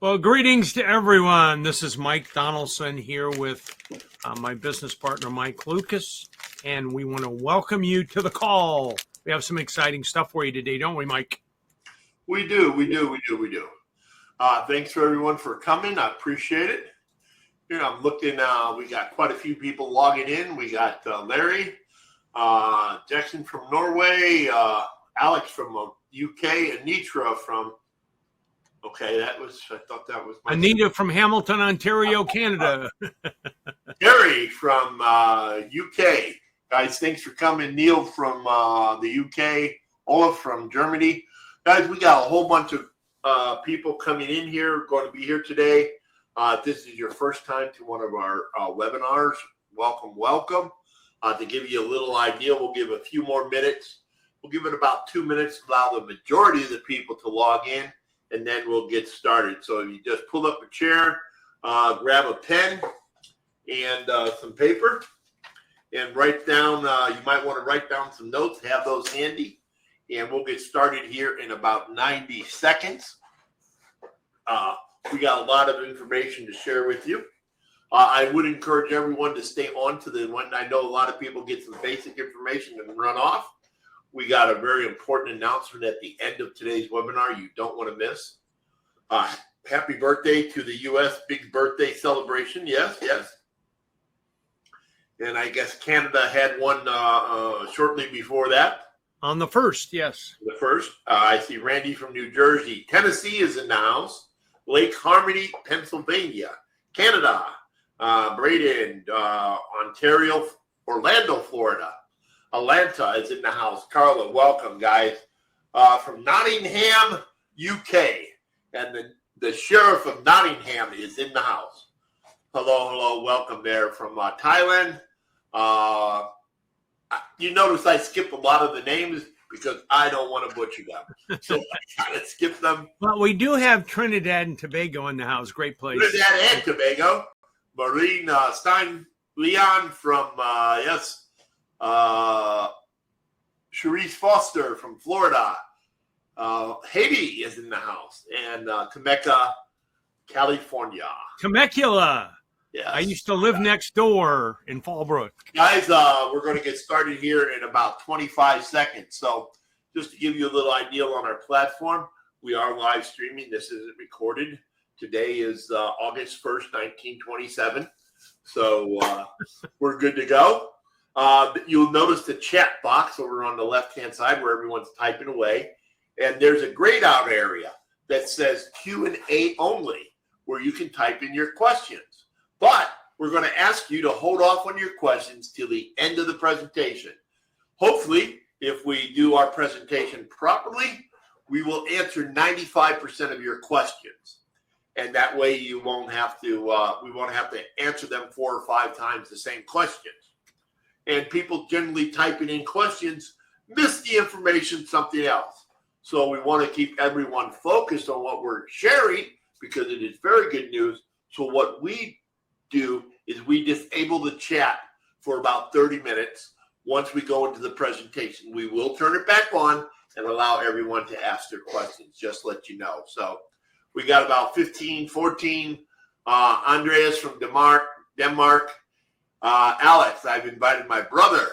Well, greetings to everyone. This is Mike Donaldson here with my business partner, Mike Lucas, and we want to welcome you to the call. We have some exciting stuff for you today, don't we, Mike? We do. Thanks for everyone for coming. I appreciate it. Here I'm looking. We got quite a few people logging in. We got Larry, Jackson from Norway, Alex from UK, Anitra from. Okay, I thought that was Anita from Hamilton, Ontario, Canada. Gary from UK. Guys, thanks for coming. Neil from the UK. Olaf from Germany. Guys, we got a whole bunch of people coming in here, going to be here today. If this is your first time to one of our webinars, welcome. To give you a little idea, we'll give a few more minutes. We'll give it about 2 minutes to allow the majority of the people to log in, and then we'll get started. So you just pull up a chair, grab a pen and some paper, and write down, you might want to write down some notes, have those handy, and we'll get started here in about 90 seconds. We got a lot of information to share with you. I would encourage everyone to stay on to the one. I know a lot of people get some basic information and run off. We got a very important announcement at the end of today's webinar you don't want to miss. Happy birthday to the U.S. Big birthday celebration. Yes. And I guess Canada had one shortly before that. On the 1st, yes. The 1st. I see Randy from New Jersey. Tennessee is in the house. Lake Harmony, Pennsylvania. Canada. Braden, Ontario, Orlando, Florida. Atlanta is in the house. Carla, welcome, guys. From Nottingham, UK. And the sheriff of Nottingham is in the house. Hello, welcome there from Thailand. You notice I skip a lot of the names because I don't want to butcher them. So I kind of skip them. Well, we do have Trinidad and Tobago in the house. Great place. Trinidad and Tobago. Maureen Stein Leon from, Cherise Foster from Florida. Haiti is in the house. And Temecula, California. Temecula. Yes. I used to live next door in Fallbrook. Guys, we're going to get started here in about 25 seconds. So just to give you a little idea on our platform, we are live streaming. This isn't recorded. Today is August 1st, 1927. So we're good to go. You'll notice the chat box over on the left-hand side where everyone's typing away. And there's a grayed out area that says Q&A only, where you can type in your questions. But we're going to ask you to hold off on your questions till the end of the presentation. Hopefully, if we do our presentation properly, we will answer 95% of your questions. And that way you won't have to, we won't have to answer them 4 or 5 times the same questions. And people generally typing in questions miss the information, something else. So we want to keep everyone focused on what we're sharing because it is very good news. So what we do is we disable the chat for about 30 minutes. Once we go into the presentation, we will turn it back on and allow everyone to ask their questions, just let you know. So we got about 15, 14. Andreas from Denmark. Alex, I've invited my brother,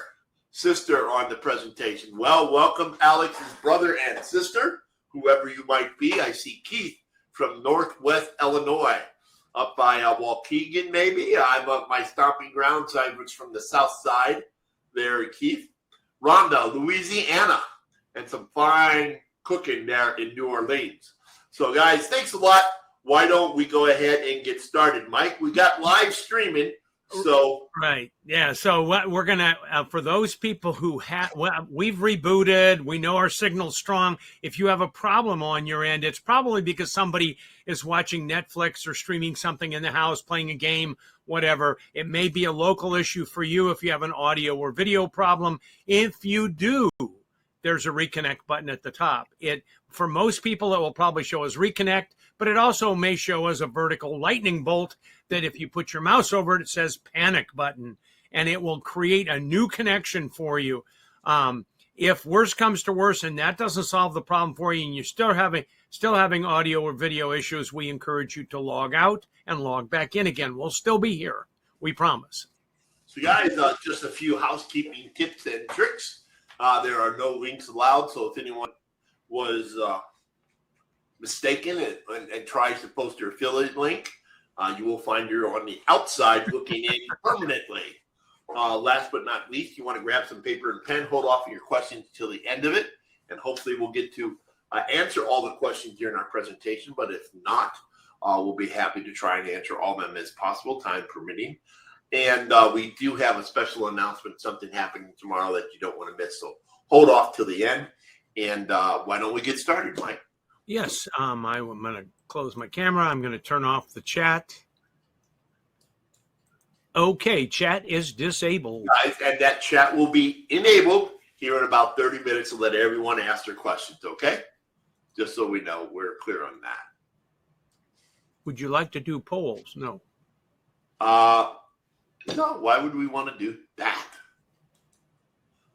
sister on the presentation. Well, welcome Alex's brother and sister, whoever you might be. I see Keith from Northwest Illinois. Up by Waukegan, maybe. I'm up my stomping grounds. I was from the south side there, Keith. Rhonda, Louisiana, and some fine cooking there in New Orleans. So, guys, thanks a lot. Why don't we go ahead and get started? Mike, we got live streaming. So right, yeah. So what we're gonna for those people who have, we've rebooted. We know our signal's strong. If you have a problem on your end, it's probably because somebody is watching Netflix or streaming something in the house, playing a game, whatever. It may be a local issue for you if you have an audio or video problem. If you do, there's a reconnect button at the top. For most people, it will probably show as reconnect, but it also may show as a vertical lightning bolt that if you put your mouse over it, it says panic button, and it will create a new connection for you. If worse comes to worse and that doesn't solve the problem for you and you're still having audio or video issues, we encourage you to log out and log back in again. We'll still be here. We promise. So guys, just a few housekeeping tips and tricks. There are no links allowed. So if anyone was mistaken and tries to post your affiliate link, you will find you're on the outside looking in permanently. Last but not least, you want to grab some paper and pen, hold off on your questions till the end of it, and hopefully we'll get to answer all the questions during our presentation. But if not, we'll be happy to try and answer all of them as possible, time permitting. And we do have a special announcement, something happening tomorrow that you don't want to miss. So hold off till the end. And why don't we get started, Mike? Yes, I'm going to close my camera. I'm going to turn off the chat. Okay, chat is disabled. Guys, and that chat will be enabled here in about 30 minutes to let everyone ask their questions, okay? Just so we know we're clear on that. Would you like to do polls? No. No, why would we want to do that?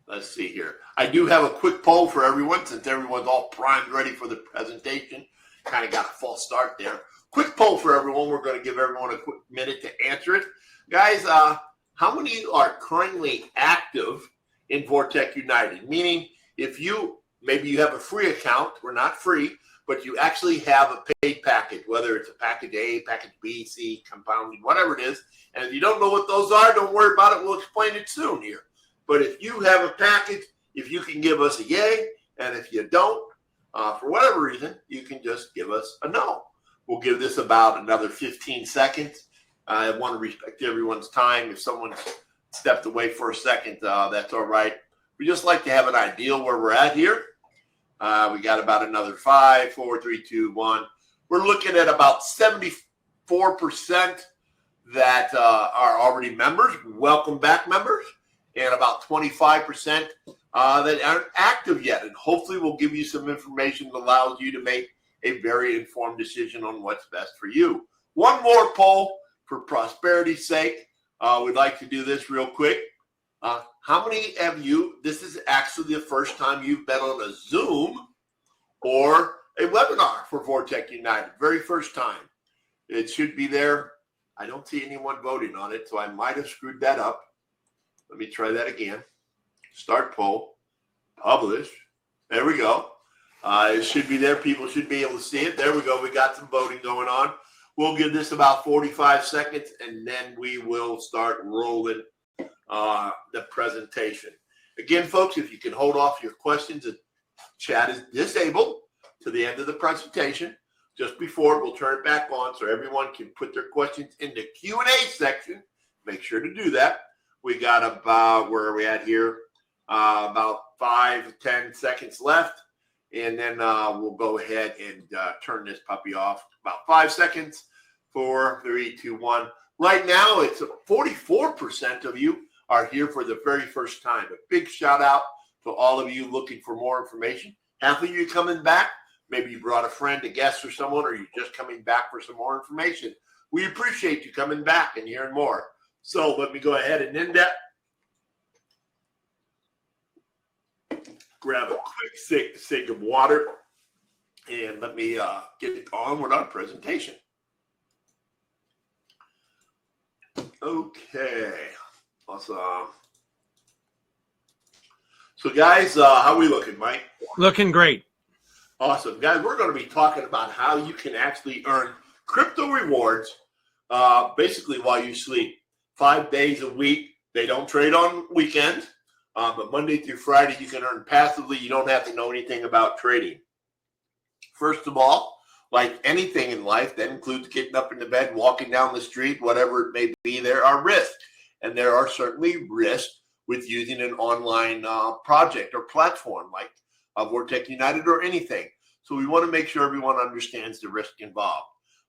Let's see here. I do have a quick poll for everyone since everyone's all primed, ready for the presentation. Kind of got a false start there. Quick poll for everyone. We're going to give everyone a quick minute to answer it. Guys, how many are currently active in Vortic United? Meaning, if maybe you have a free account, we're not free, but you actually have a paid package, whether it's a package A, package B, C, compounding, whatever it is. And if you don't know what those are, don't worry about it. We'll explain it soon here. But if you have a package, if you can give us a yay, and if you don't, for whatever reason, you can just give us a no. We'll give this about another 15 seconds. I want to respect everyone's time. If someone stepped away for a second, that's all right. We just like to have an idea where we're at here. We got about another 5, 4, 3, 2, 1. We're looking at about 74% that are already members. Welcome back, members. And about 25% that aren't active yet. And hopefully we'll give you some information that allows you to make a very informed decision on what's best for you. One more poll for prosperity's sake. We'd like to do this real quick. How many of you, this is actually the first time you've been on a Zoom or a webinar for Vortic United? Very first time. It should be there. I don't see anyone voting on it, so I might have screwed that up. Let me try that again. Start poll. Publish. There we go. It should be there. People should be able to see it. There we go. We got some voting going on. We'll give this about 45 seconds, and then we will start rolling the presentation. Again, folks, if you can hold off your questions, the chat is disabled to the end of the presentation. Just before, we'll turn it back on so everyone can put their questions in the Q&A section. Make sure to do that. We got about, where are we at here? About 5 to 10 seconds left. And then we'll go ahead and turn this puppy off. About 5 seconds. 4, 3, 2, 1. Right now, it's 44% of you are here for the very first time. A big shout out to all of you looking for more information. Half of you coming back. Maybe you brought a friend, a guest, or someone, or you're just coming back for some more information. We appreciate you coming back and hearing more. So let me go ahead and end that. Grab a quick sip of water, and let me get on with our presentation. Okay, awesome. So guys, how are we looking, Mike? Looking great. Awesome. Guys, we're going to be talking about how you can actually earn crypto rewards basically while you sleep. 5 days a week. They don't trade on weekends, but Monday through Friday you can earn passively. You don't have to know anything about trading. First of all, like anything in life, that includes getting up in the bed, walking down the street, whatever it may be, there are risks. And there are certainly risks with using an online project or platform like Vortic United or anything. So we want to make sure everyone understands the risk involved.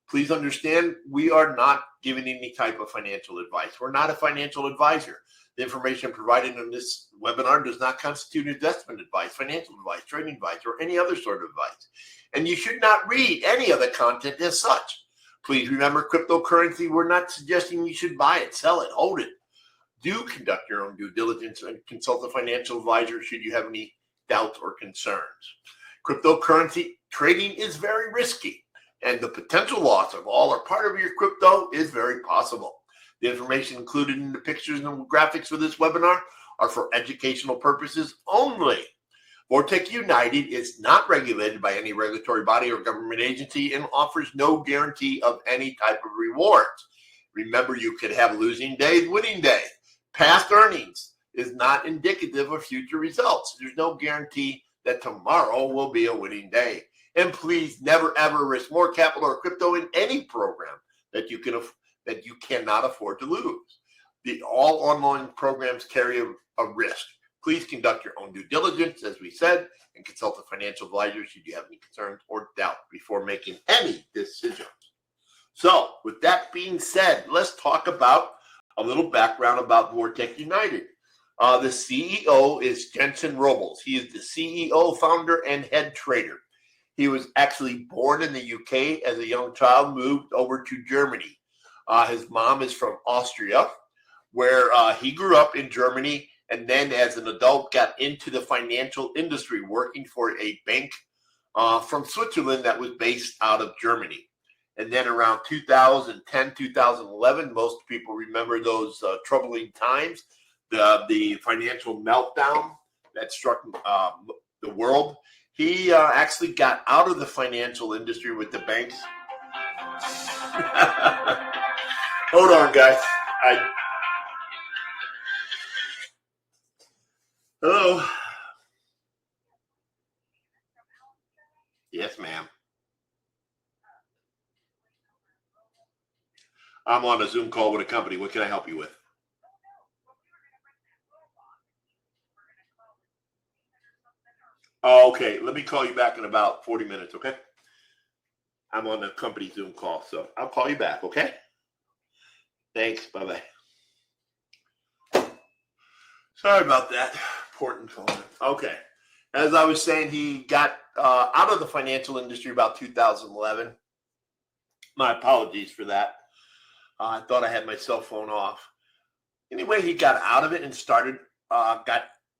Please understand, we are not giving any type of financial advice. We're not a financial advisor. The information provided in this webinar does not constitute investment advice, financial advice, trading advice, or any other sort of advice. And you should not read any of the content as such. Please remember, cryptocurrency, we're not suggesting you should buy it, sell it, hold it. Do conduct your own due diligence and consult a financial advisor should you have any doubts, or concerns. Cryptocurrency trading is very risky, and the potential loss of all or part of your crypto is very possible. The information included in the pictures and graphics for this webinar are for educational purposes only. Vortic United is not regulated by any regulatory body or government agency and offers no guarantee of any type of rewards. Remember, you could have losing days, winning days. Past earnings is not indicative of future results. There's no guarantee that tomorrow will be a winning day. And please never ever risk more capital or crypto in any program that you cannot afford to lose. All online programs carry a risk. Please conduct your own due diligence, as we said, and consult a financial advisor should you have any concerns or doubt before making any decisions. So, with that being said, let's talk about a little background about Vortic United. The CEO is Jensen Robles. He is the CEO, founder, and head trader. He was actually born in the UK as a young child, moved over to Germany. His mom is from Austria, where he grew up in Germany, and then as an adult got into the financial industry, working for a bank from Switzerland that was based out of Germany. And then around 2010, 2011, most people remember those troubling times, the financial meltdown that struck the world. He actually got out of the financial industry with the banks. Hold on, guys. Hello. Yes, ma'am. I'm on a Zoom call with a company. What can I help you with? Oh, okay. Let me call you back in about 40 minutes, okay? I'm on a company Zoom call, so I'll call you back, okay? Thanks. Bye-bye. Sorry about that. Important call. Okay. As I was saying, he got out of the financial industry about 2011. My apologies for that. I thought I had my cell phone off. Anyway, he got out of it and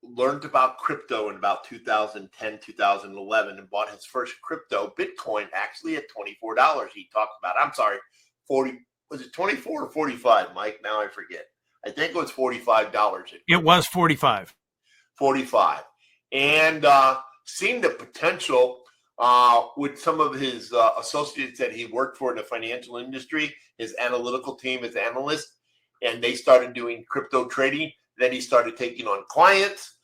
learned about crypto in about 2010, 2011, and bought his first crypto, Bitcoin, actually at $24. He talked about, I'm sorry, 40, was it 24 or 45, Mike? Now I forget. I think it was $45. It was 45. 45. And seeing the potential with some of his associates that he worked for in the financial industry, his analytical team, his analysts, and they started doing crypto trading. Then he started taking on clients,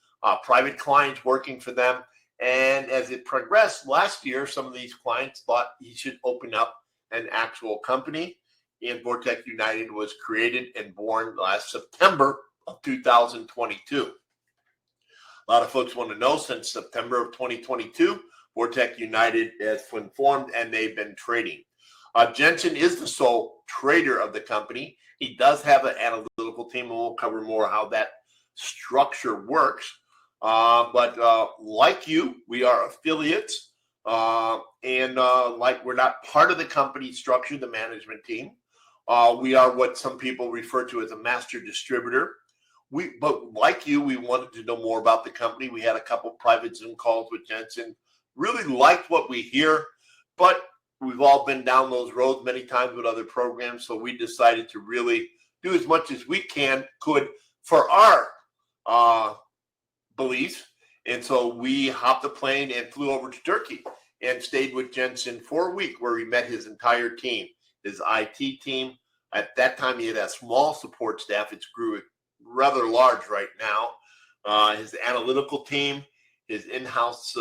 private clients working for them. And as it progressed last year, some of these clients thought he should open up an actual company. And Vortic United was created and born last September of 2022. A lot of folks want to know, since September of 2022, Vortic United has been formed and they've been trading. Jensen is the sole trader of the company. He does have an analytical team, and we'll cover more how that structure works. But like you, we are affiliates, and like we're not part of the company structure, the management team. We are what some people refer to as a master distributor. But like you, we wanted to know more about the company. We had a couple private Zoom calls with Jensen. Really liked what we hear, but we've all been down those roads many times with other programs, so we decided to really do as much as we could for our beliefs. And so we hopped a plane and flew over to Turkey and stayed with Jensen for a week, where we met his entire team, his IT team. At that time, he had a small support staff. It's grew rather large right now. His analytical team, his in-house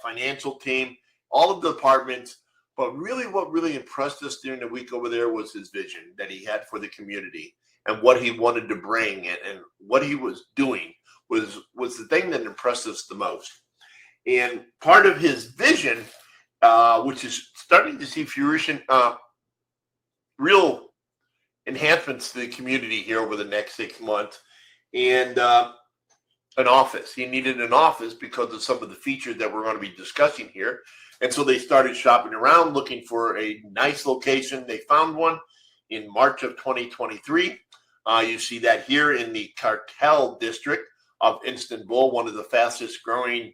financial team, all of the departments. But really, what really impressed us during the week over there was his vision that he had for the community and what he wanted to bring, and what he was doing was the thing that impressed us the most. And part of his vision, which is starting to see fruition, real enhancements to the community here over the next 6 months, and an office. He needed an office because of some of the features that we're going to be discussing here. And so they started shopping around, looking for a nice location. They found one in March of 2023. You see that here in the Cartel District of Istanbul, one of the fastest growing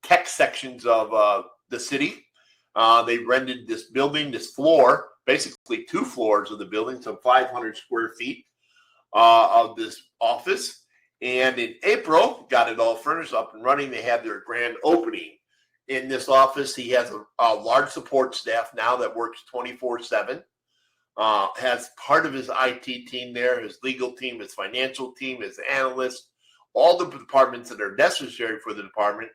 tech sections of the city. They rented this building, this floor, basically 2 floors of the building, so 500 square feet of this office. And in April, got it all furnished, up and running. They had their grand opening. In this office, he has a large support staff now that works 24/7. Has part of his IT team there, his legal team, his financial team, his analysts, all the departments that are necessary for the department,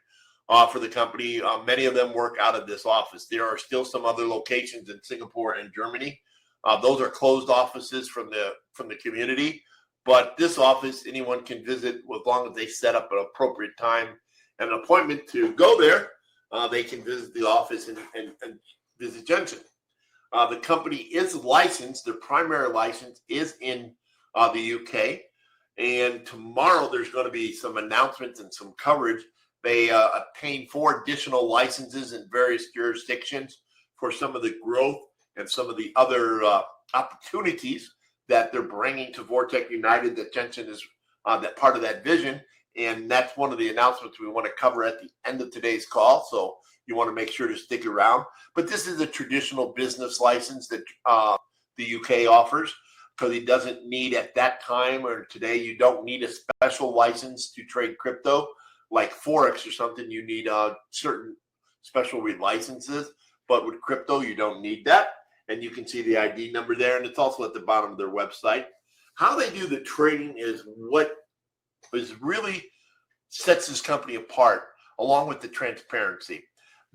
for the company. Many of them work out of this office. There are still some other locations in Singapore and Germany. Those are closed offices from the community. But this office, anyone can visit as long as they set up an appropriate time and an appointment to go there. They can visit the office and visit Jensen. The company is licensed. Their primary license is in the UK. And tomorrow there's going to be some announcements and some coverage. They obtained 4 additional licenses in various jurisdictions for some of the growth and some of the other opportunities that they're bringing to Vortic United. That Jensen is that part of that vision. And that's one of the announcements we want to cover at the end of today's call. So you want to make sure to stick around. But this is a traditional business license that the UK offers, because he doesn't need at that time or today, you don't need a special license to trade crypto like Forex or something. You need certain special licenses. But with crypto, you don't need that. And you can see the ID number there. And it's also at the bottom of their website. How they do the trading is what is really sets this company apart, along with the transparency.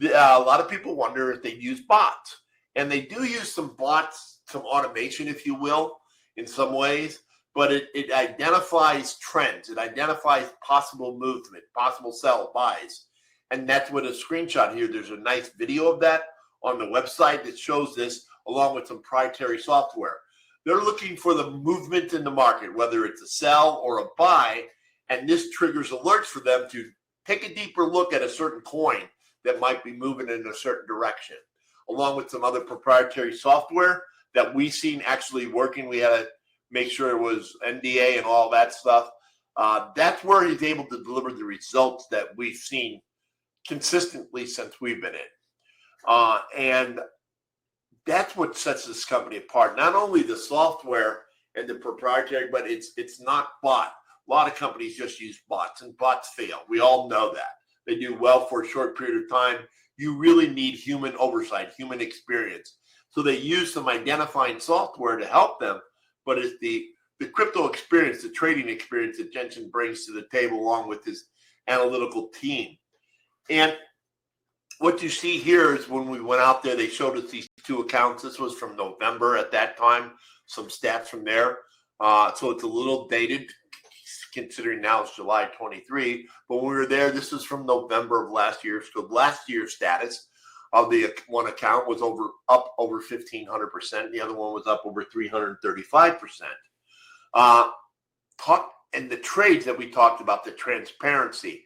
A lot of people wonder if they use bots, and they do use some bots, some automation, if you will, in some ways, but it identifies trends. It identifies possible movement, possible sell buys. And that's what a screenshot here. There's a nice video of that on the website that shows this, along with some proprietary software. They're looking for the movement in the market, whether it's a sell or a buy, and this triggers alerts for them to take a deeper look at a certain coin that might be moving in a certain direction, along with some other proprietary software that we've seen actually working. We had to make sure it was NDA and all that stuff. That's where he's able to deliver the results that we've seen consistently since we've been in. And that's what sets this company apart. Not only the software and the proprietary, but it's not bot. A lot of companies just use bots, and bots fail. We all know that. They do well for a short period of time. You really need human oversight, human experience. So they use some identifying software to help them, but it's the crypto experience, the trading experience that Jensen brings to the table, along with his analytical team. And what you see here is when we went out there, they showed us these 2 accounts. This was from November at that time, some stats from there. So it's a little dated, considering now it's July 23. But when we were there, this is from November of last year. So last year's status of the one account was up over 1,500%. The other one was up over 335%. And the trades that we talked about, the transparency,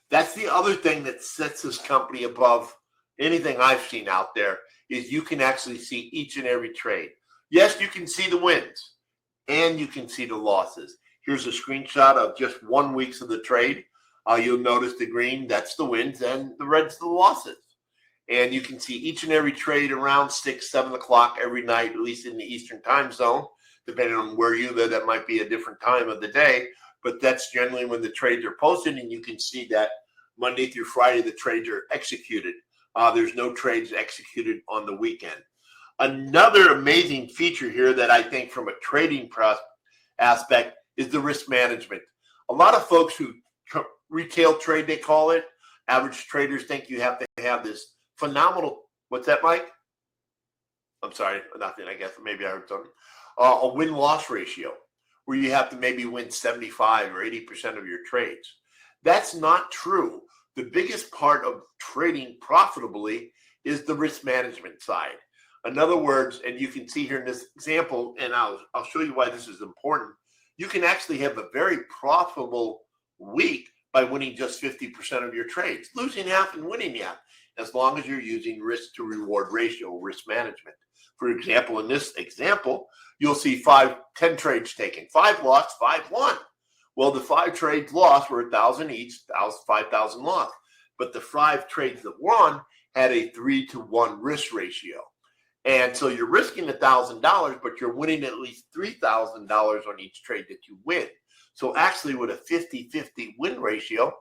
that's the other thing that sets this company above anything I've seen out there, is you can actually see each and every trade. Yes, you can see the wins and you can see the losses. Here's a screenshot of just 1 week of the trade. You'll notice the green, that's the wins, and the red's the losses. And you can see each and every trade around 6, 7 o'clock every night, at least in the Eastern time zone. Depending on where you live, that might be a different time of the day. But that's generally when the trades are posted, and you can see that Monday through Friday, the trades are executed. There's no trades executed on the weekend. Another amazing feature here that I think from a trading aspect is the risk management. A lot of folks who retail trade, they call it, average traders think you have to have this phenomenal, what's that, Mike? I'm sorry, nothing, I guess. Maybe I heard something. A win-loss ratio, where you have to maybe win 75 or 80% of your trades. That's not true. The biggest part of trading profitably is the risk management side. In other words, and you can see here in this example, and I'll show you why this is important, you can actually have a very profitable week by winning just 50% of your trades, losing half and winning half, as long as you're using risk to reward ratio, risk management. For example, in this example, you'll see 10 trades taken, 5 lost, 5 won. Well, the 5 trades lost were 1,000 each, 5,000 lost. But the 5 trades that won had a 3-to-1 risk ratio. And so you're risking $1,000, but you're winning at least $3,000 on each trade that you win. So actually with a 50-50 win ratio,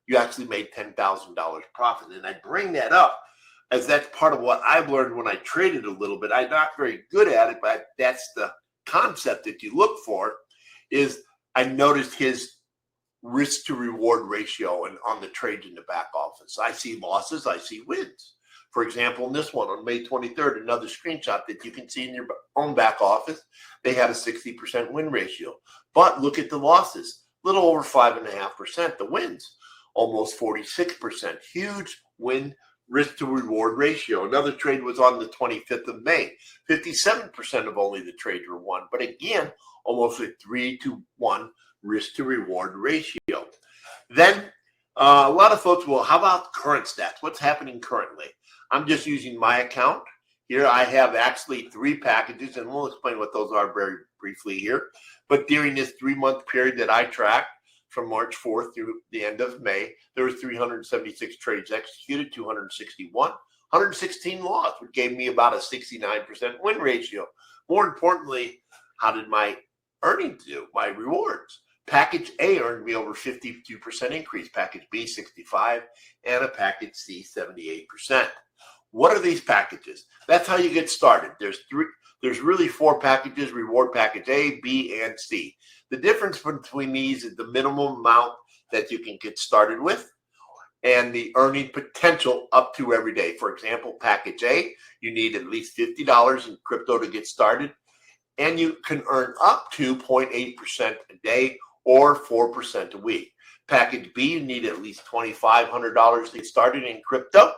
you actually made $10,000 profit. And I bring that up as that's part of what I've learned when I traded a little bit. I'm not very good at it, but that's the concept that you look for. Is I noticed his risk to reward ratio and on the trades in the back office. I see losses, I see wins. For example, in this one on May 23rd, another screenshot that you can see in your own back office, they had a 60% win ratio. But look at the losses, a little over 5.5%. The wins, almost 46%. Huge win risk to reward ratio. Another trade was on the 25th of May. 57% of only the trades were won. But again, almost a 3-to-1 risk to reward ratio. Then a lot of folks, well, how about current stats? What's happening currently? I'm just using my account. Here I have actually 3 packages, and we'll explain what those are very briefly here. But during this 3-month period that I tracked, from March 4th through the end of May, there was 376 trades executed, 261, 116 lost, which gave me about a 69% win ratio. More importantly, how did my earnings do, my rewards? Package A earned me over 52% increase, package B 65, and a package C 78%. What are these packages? That's how you get started. There's really 4 packages: reward package A, B, and C. The difference between these is the minimum amount that you can get started with and the earning potential up to every day. For example, package A, you need at least $50 in crypto to get started, and you can earn up to 0.8% a day or 4% a week. Package B, you need at least $2,500 to get started in crypto,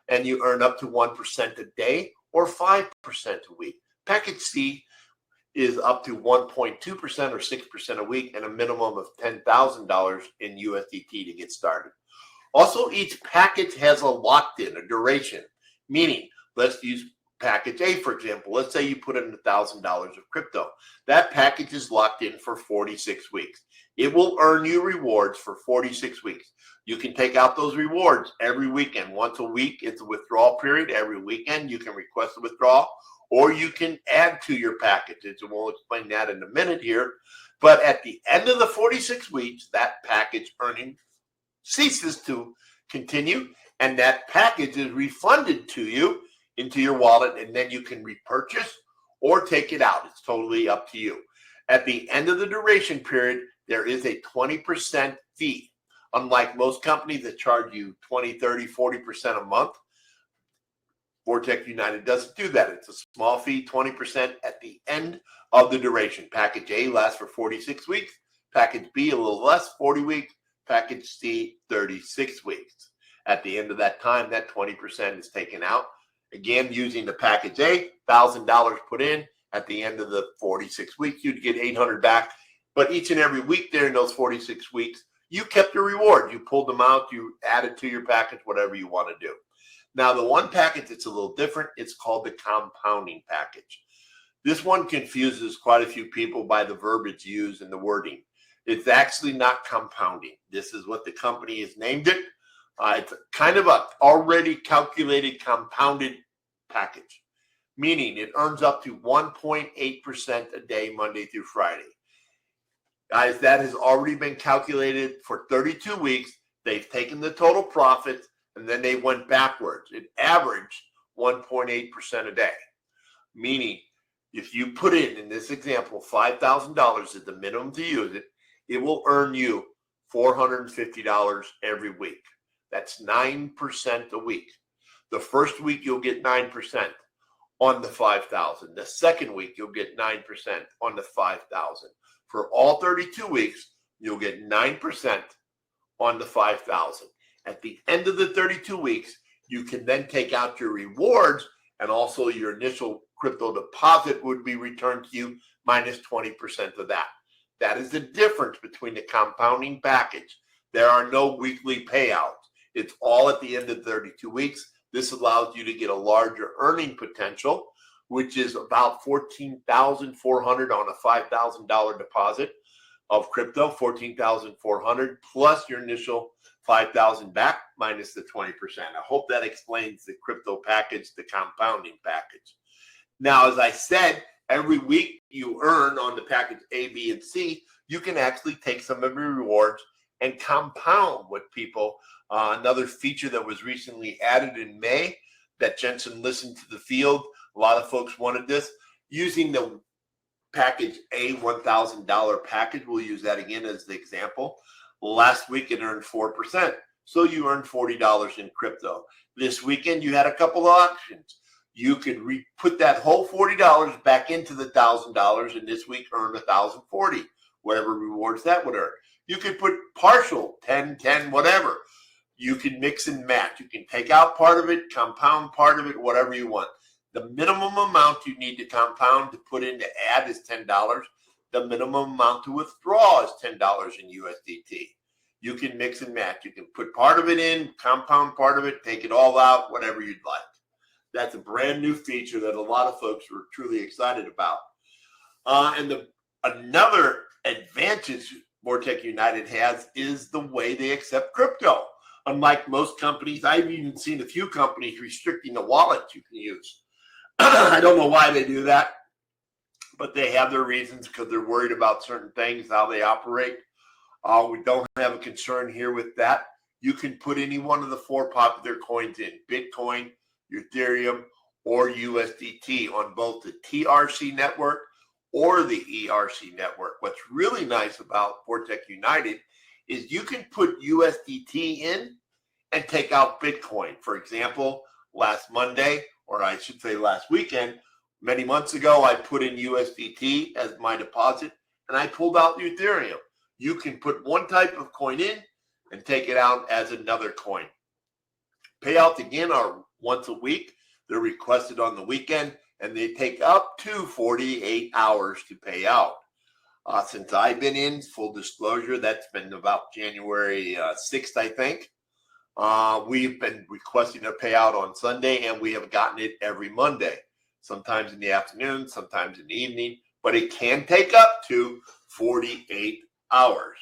and you earn up to 1% a day or 5% a week. Package C is up to 1.2% or 6% a week and a minimum of $10,000 in USDT to get started. Also, each package has a locked-in, a duration, meaning let's use package A, for example. Let's say you put in $1,000 of crypto. That package is locked in for 46 weeks. It will earn you rewards for 46 weeks. You can take out those rewards every weekend. Once a week, it's a withdrawal period. Every weekend, you can request a withdrawal, or you can add to your packages. And we'll explain that in a minute here. But at the end of the 46 weeks, that package earning ceases to continue, and that package is refunded to you into your wallet, and then you can repurchase or take it out. It's totally up to you. At the end of the duration period, there is a 20% fee. Unlike most companies that charge you 20, 30, 40% a month, Vortic United doesn't do that. It's a small fee, 20% at the end of the duration. Package A lasts for 46 weeks. Package B, a little less, 40 weeks. Package C, 36 weeks. At the end of that time, that 20% is taken out. Again, using the package A, $1,000 put in. At the end of the 46 weeks, you'd get $800 back. But each and every week there in those 46 weeks, you kept your reward. You pulled them out. You added to your package, whatever you want to do. Now, the one package that's a little different, it's called the compounding package. This one confuses quite a few people by the verbiage used and the wording. It's actually not compounding. This is what the company has named it. It's kind of a already calculated compounded package, meaning it earns up to 1.8% a day, Monday through Friday. Guys, that has already been calculated for 32 weeks. They've taken the total profits, and then they went backwards. It averaged 1.8% a day, meaning if you put in this example, $5,000 is the minimum to use it, it will earn you $450 every week. That's 9% a week. The first week, you'll get 9% on the 5,000. The second week, you'll get 9% on the 5,000. For all 32 weeks, you'll get 9% on the 5,000. At the end of the 32 weeks, you can then take out your rewards, and also your initial crypto deposit would be returned to you minus 20% of that. That is the difference between the compounding package. There are no weekly payouts. It's all at the end of 32 weeks. This allows you to get a larger earning potential, which is about $14,400 on a $5,000 deposit. of crypto, 14,400 plus your initial 5,000 back minus the 20%. I hope that explains the crypto package, the compounding package. Now, as I said, every week you earn on the package A, B, and C, you can actually take some of your rewards and compound with people. Another feature that was recently added in May that Jensen listened to the field. A lot of folks wanted this. Using the package A $1,000 package, we'll use that again as the example. Last week it earned 4%. So you earned $40 in crypto. This weekend you had a couple of options. You could put that whole $40 back into the $1,000 and this week earn $1,040, whatever rewards that would earn. You could put partial, 10, 10, whatever. You can mix and match. You can take out part of it, compound part of it, whatever you want. The minimum amount you need to compound to put in to add is $10. The minimum amount to withdraw is $10 in USDT. You can mix and match. You can put part of it in, compound part of it, take it all out, whatever you'd like. That's a brand new feature that a lot of folks were truly excited about. Another advantage Vortic United has is the way they accept crypto. Unlike most companies, I've even seen a few companies restricting the wallets you can use. I don't know why they do that, but they have their reasons because they're worried about certain things, how they operate. We don't have a concern here with that. You can put any one of the four popular coins in, Bitcoin, Ethereum, or USDT on both the TRC network or the ERC network. What's really nice about Vortic United is you can put USDT in and take out Bitcoin. For example, last Monday, or I should say last weekend, many months ago, I put in USDT as my deposit and I pulled out Ethereum. You can put one type of coin in and take it out as another coin. Payouts again are once a week. They're requested on the weekend and they take up to 48 hours to pay out. Since I've been in, full disclosure, that's been about January 6th, I think. We've been requesting a payout on Sunday and we have gotten it every Monday, sometimes in the afternoon, sometimes in the evening, but it can take up to 48 hours.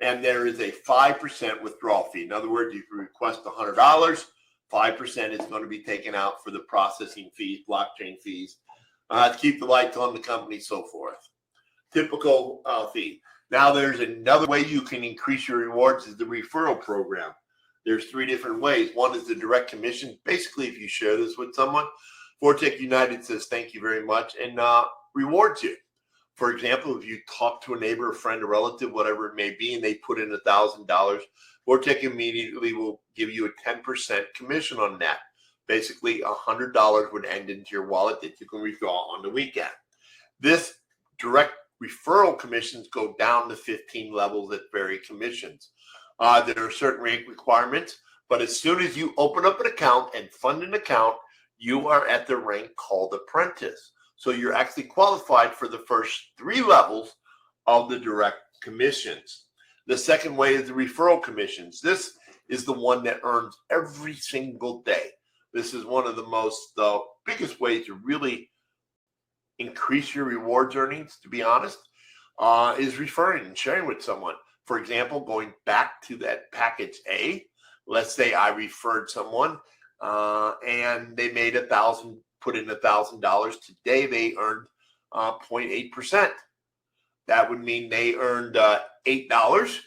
And there is a 5% withdrawal fee. In other words, if you request $100, 5% is going to be taken out for the processing fees, blockchain fees, to keep the lights on the company, so forth. Typical fee. Now, there's another way you can increase your rewards is the referral program. There's three different ways. One is the direct commission. Basically, if you share this with someone, Vortic United says thank you very much and rewards you. For example, if you talk to a neighbor, a friend, a relative, whatever it may be, and they put in $1,000, Vortic immediately will give you a 10% commission on that. Basically, $100 would end into your wallet that you can withdraw on the weekend. This direct referral commissions go down to 15 levels at various commissions. There are certain rank requirements, but as soon as you open up an account and fund an account, you are at the rank called apprentice. So you're actually qualified for the first 3 levels of the direct commissions. The second way is the referral commissions. This is the one that earns every single day. This is one of the biggest ways to really increase your rewards earnings, to be honest, is referring and sharing with someone. For example, going back to that package A, let's say I referred someone and they made put in $1,000. Today they earned 0.8%. That would mean they earned $8.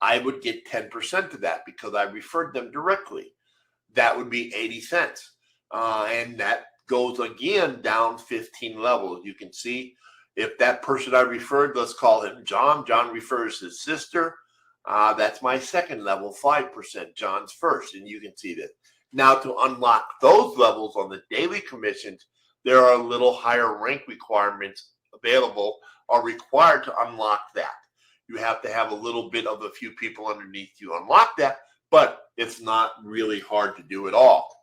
I would get 10% of that because I referred them directly. That would be 80 cents. And that goes again down 15 levels. You can see if that person I referred, let's call him John. John refers his sister. That's my second level, 5%. John's first, and you can see that. Now, to unlock those levels on the daily commissions, there are a little higher rank requirements available or required to unlock that. You have to have a little bit of a few people underneath you to unlock that, but it's not really hard to do at all.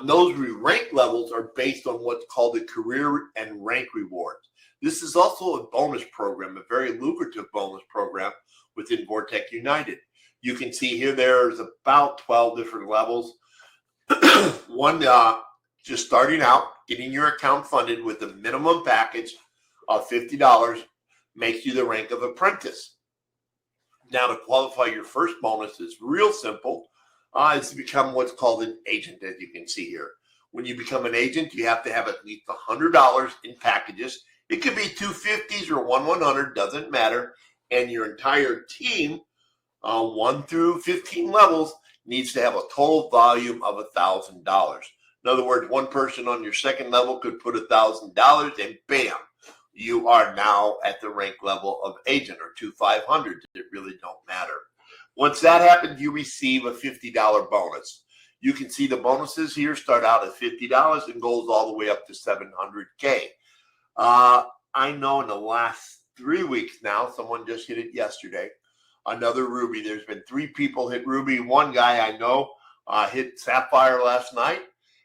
Those rank levels are based on what's called the career and rank rewards. This is also a bonus program, a very lucrative bonus program within Vortic United. You can see here there's about 12 different levels. One, just starting out, getting your account funded with a minimum package of $50, makes you the rank of apprentice. Now, to qualify your first bonus is real simple. It's to become what's called an agent, as you can see here. When you become an agent, you have to have at least $100 in packages. It could be 250s or 100, doesn't matter. And your entire team, 1 through 15 levels, needs to have a total volume of $1,000. In other words, one person on your second level could put $1,000 and bam, you are now at the rank level of agent, or 2,500. It really don't matter. Once that happens, you receive a $50 bonus. You can see the bonuses here start out at $50 and goes all the way up to $700K. I know in the last 3 weeks now, someone just hit it yesterday, another Ruby. There's been 3 people hit Ruby. One guy I know hit Sapphire last night.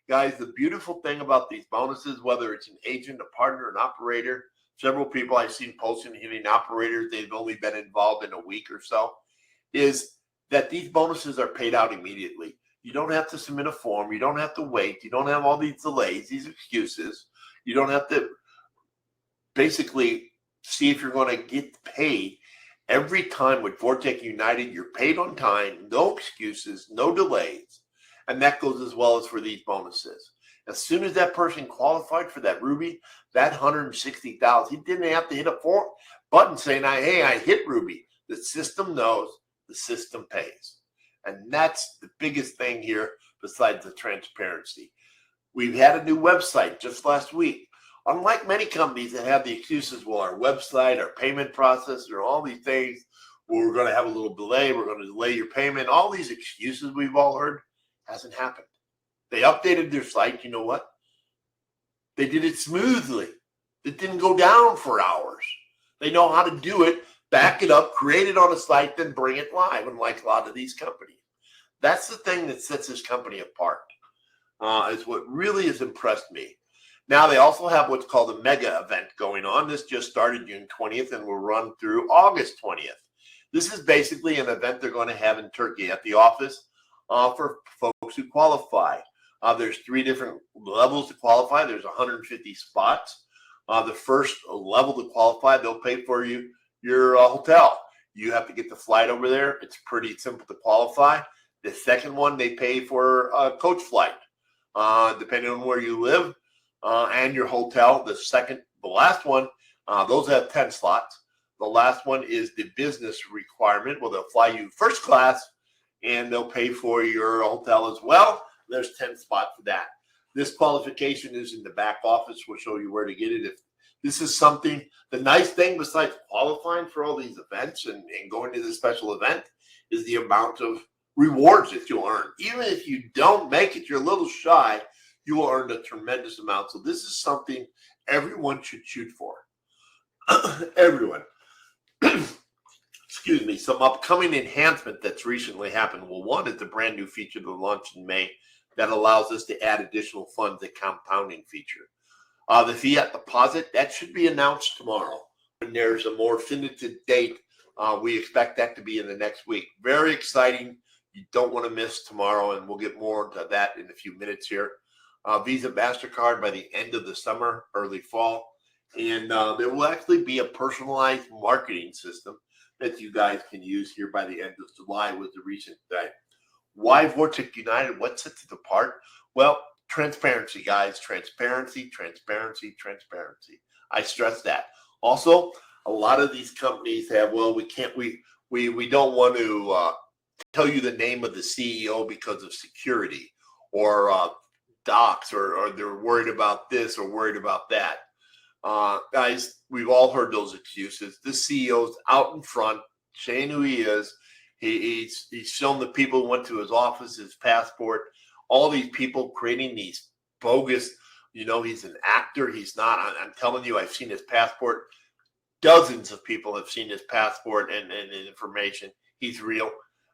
Guys, the beautiful thing about these bonuses, whether it's an agent, a partner, an operator, several people I've seen posting hitting operators, they've only been involved in a week or so, is that these bonuses are paid out immediately. You don't have to submit a form. You don't have to wait. You don't have all these delays, these excuses. You don't have to basically see if you're going to get paid. Every time with Vortic United, you're paid on time, no excuses, no delays. And that goes as well as for these bonuses. As soon as that person qualified for that Ruby, that $160,000, he didn't have to hit a button saying, hey, I hit Ruby. The system knows, the system pays. And that's the biggest thing here besides the transparency. We've had a new website just last week. Unlike many companies that have the excuses, well, our website, our payment process, or all these things, well, we're going to have a little delay, we're going to delay your payment, all these excuses we've all heard, hasn't happened. They updated their site. You know what? They did it smoothly. It didn't go down for hours. They know how to do it, back it up, create it on a site, then bring it live, unlike a lot of these companies. That's the thing that sets this company apart, is what really has impressed me. Now, they also have what's called a mega event going on. This just started June 20th and will run through August 20th. This is basically an event they're going to have in Turkey at the office for folks who qualify. There's 3 different levels to qualify. There's 150 spots. The first level to qualify, they'll pay for you your hotel. You have to get the flight over there. It's pretty simple to qualify. The second one, they pay for a coach flight, depending on where you live, and your hotel. The last one, those have 10 slots. The last one is the business requirement. Well, they'll fly you first class, and they'll pay for your hotel as well. There's 10 spots for that. This qualification is in the back office. We'll show you where to get it. If this is something, the nice thing besides qualifying for all these events and going to this special event is the amount of rewards that you'll earn. Even if you don't make it, you're a little shy, you will earn a tremendous amount. So this is something everyone should shoot for. Everyone. Excuse me. Some upcoming enhancement that's recently happened. Well, one is the brand new feature that launched in May that allows us to add additional funds, the compounding feature. The fiat deposit, that should be announced tomorrow. And there's a more definitive date. We expect that to be in the next week. Very exciting. You don't want to miss tomorrow, and we'll get more into that in a few minutes here. Visa, MasterCard by the end of the summer, early fall. And there will actually be a personalized marketing system that you guys can use here by the end of July with the recent day. Why Vortic United? What sets it apart? Well, transparency, guys. Transparency, transparency, transparency. I stress that. Also, a lot of these companies have, well, we don't want to tell you the name of the CEO because of security or docs, or they're worried about this or worried about that. Guys, we've all heard those excuses. This CEO's out in front saying who he is. He's shown the people who went to his office, his passport, all these people creating these bogus, he's an actor. He's not. I'm telling you, I've seen his passport. Dozens of people have seen his passport and information. He's real.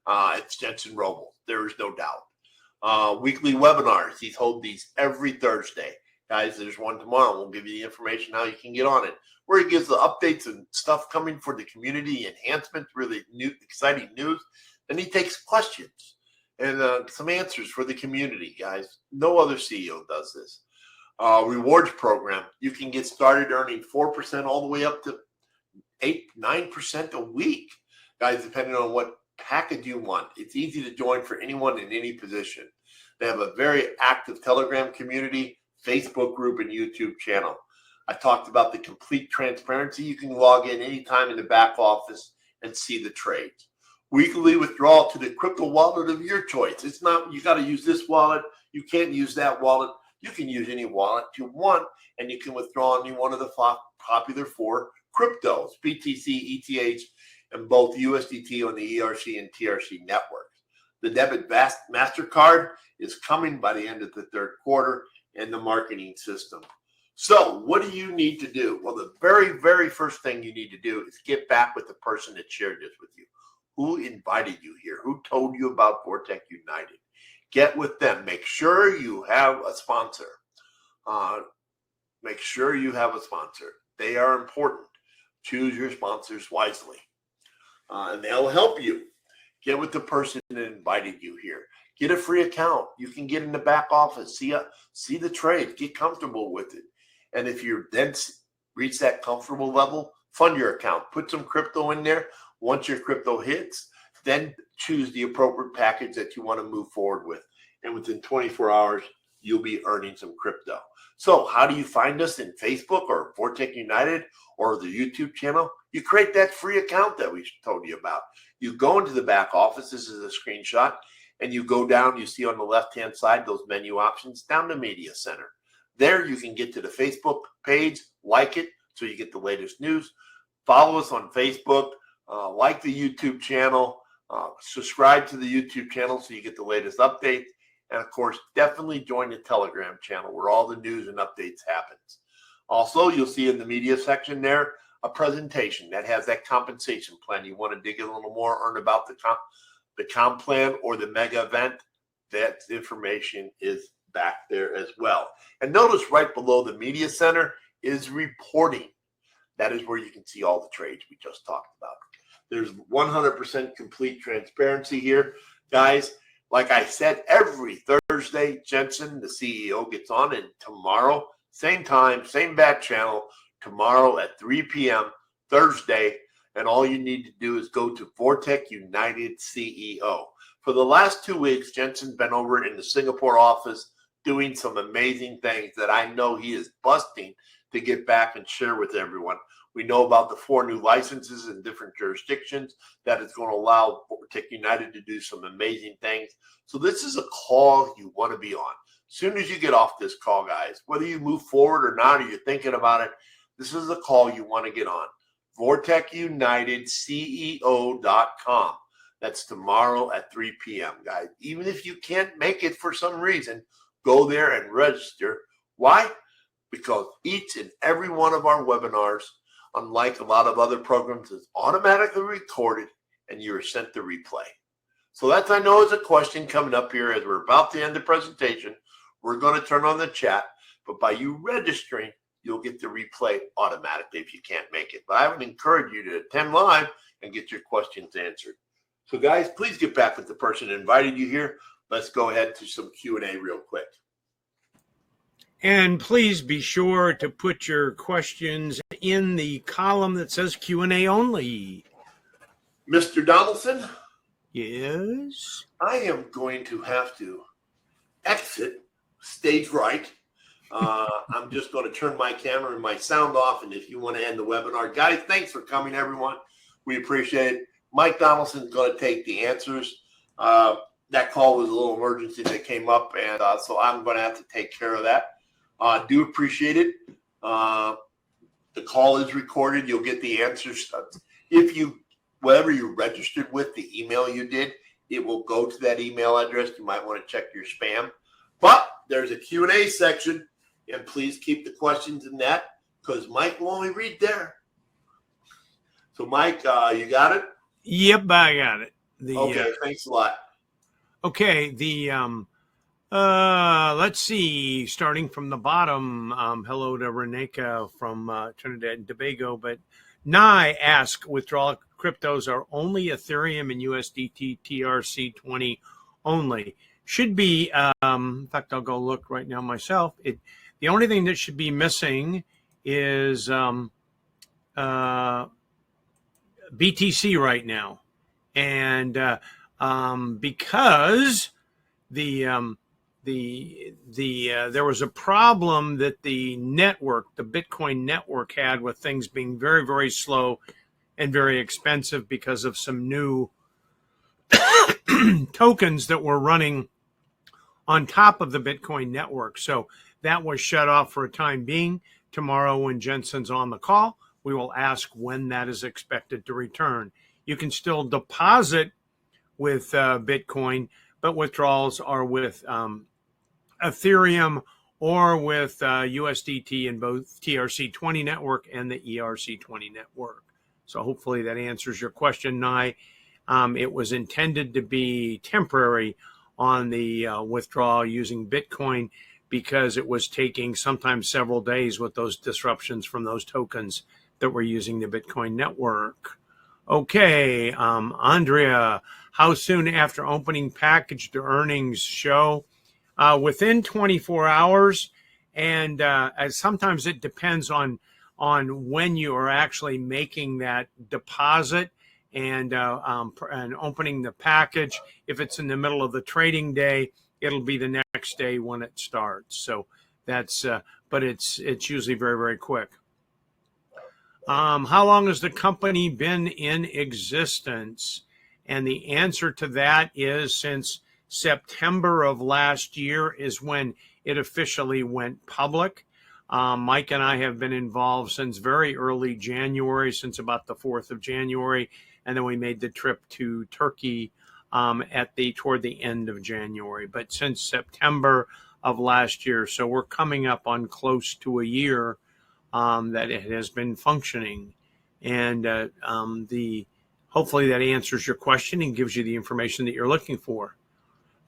It's Jensen Roble. There is no doubt. Weekly webinars. He's holding these every Thursday. Guys, there's one tomorrow. We'll give you the information how you can get on it, where he gives the updates and stuff coming for the community, enhancements, really new, exciting news. Then he takes questions and some answers for the community, guys. No other CEO does this. Rewards program. You can get started earning 4% all the way up to 8-9% a week, guys, depending on what package you want. It's easy to join for anyone in any position. They have a very active Telegram community, Facebook group, and YouTube channel. I talked about the complete transparency. You can log in anytime in the back office and see the trades. Weekly withdrawal to the crypto wallet of your choice. It's not, you got to use this wallet. You can't use that wallet. You can use any wallet you want, and you can withdraw any one of the popular 4 cryptos, BTC, ETH, and both USDT on the ERC and TRC networks. The debit MasterCard is coming by the end of the 3rd quarter in the marketing system. So what do you need to do? Well, the very, very first thing you need to do is get back with the person that shared this with you. Who invited you here? Who told you about Vortic United? Get with them. Make sure you have a sponsor. Make sure you have a sponsor. They are important. Choose your sponsors wisely. And they'll help you. Get with the person that invited you here. Get a free account. You can get in the back office, see the trade, get comfortable with it. And if you then reach that comfortable level, fund your account. Put some crypto in there. Once your crypto hits, then choose the appropriate package that you want to move forward with. And within 24 hours, you'll be earning some crypto. So how do you find us in Facebook or Vortic United or the YouTube channel? You create that free account that we told you about. You go into the back office. This is a screenshot. And you go down, you see on the left-hand side, those menu options down to Media Center. There you can get to the Facebook page, like it, so you get the latest news. Follow us on Facebook, like the YouTube channel, subscribe to the YouTube channel so you get the latest updates. And of course, definitely join the Telegram channel where all the news and updates happens. Also, you'll see in the media section there a presentation that has that compensation plan. You want to dig in a little more, learn about the comp plan or the mega event. That information is back there as well. And notice right below the media center is reporting. That is where you can see all the trades we just talked about. There's 100% complete transparency here. Guys, like I said, every Thursday, Jensen, the CEO, gets on, and tomorrow, same time, same back channel, tomorrow at 3 p.m., Thursday, and all you need to do is go to Vortic United CEO. For the last 2 weeks, Jensen's been over in the Singapore office doing some amazing things that I know he is busting to get back and share with everyone. We know about the 4 new licenses in different jurisdictions that is going to allow Vortic United to do some amazing things. So this is a call you want to be on. As soon as you get off this call, guys, whether you move forward or not, or you're thinking about it, this is a call you want to get on. VorticUnitedCEO.com. That's tomorrow at 3 p.m., guys. Even if you can't make it for some reason, go there and register. Why? Because each and every one of our webinars, unlike a lot of other programs, is automatically recorded and you're sent the replay. So that, I know, is a question coming up here as we're about to end the presentation. We're going to turn on the chat, but by you registering, you'll get the replay automatically if you can't make it. But I would encourage you to attend live and get your questions answered. So guys, please get back with the person that invited you here. Let's go ahead to some Q&A real quick. And please be sure to put your questions in the column that says Q&A only. Mr. Donaldson? Yes? I am going to have to exit stage right. I'm just going to turn my camera and my sound off. And if you want to end the webinar, guys, thanks for coming, everyone. We appreciate it. Mike Donaldson's going to take the answers. That call was a little emergency that came up, and so I'm going to have to take care of that. Do appreciate it. The call is recorded. You'll get the answers. Whatever you registered with, the email you did, it will go to that email address. You might want to check your spam. But there's a Q&A section, and please keep the questions in that because Mike will only read there. So, Mike, you got it? Yep, I got it. Okay, thanks a lot. Okay, let's see, starting from the bottom, hello to Reneka from Trinidad and Tobago, but Nye asks, withdrawal cryptos are only Ethereum and USDT TRC20 only. Should be, in fact, I'll go look right now myself. The only thing that should be missing is BTC right now, and because the there was a problem that the Bitcoin network had with things being very, very slow and very expensive because of some new tokens that were running on top of the Bitcoin network. So that was shut off for a time being. Tomorrow, when Jensen's on the call, we will ask when that is expected to return. You can still deposit with Bitcoin, but withdrawals are with Ethereum or with USDT in both TRC20 network and the ERC20 network. So hopefully that answers your question, Nye. It was intended to be temporary on the withdrawal using Bitcoin because it was taking sometimes several days with those disruptions from those tokens that were using the Bitcoin network. Okay, Andrea, how soon after opening package do earnings show? Within 24 hours, and sometimes it depends on when you are actually making that deposit and opening the package. If it's in the middle of the trading day, it'll be the next day when it starts. So that's, but it's usually very, very quick. How long has the company been in existence? And the answer to that is since September of last year is when it officially went public. Mike and I have been involved since very early January, since about the 4th of January. And then we made the trip to Turkey toward the end of January. But since September of last year, so we're coming up on close to a year that it has been functioning. And hopefully that answers your question and gives you the information that you're looking for.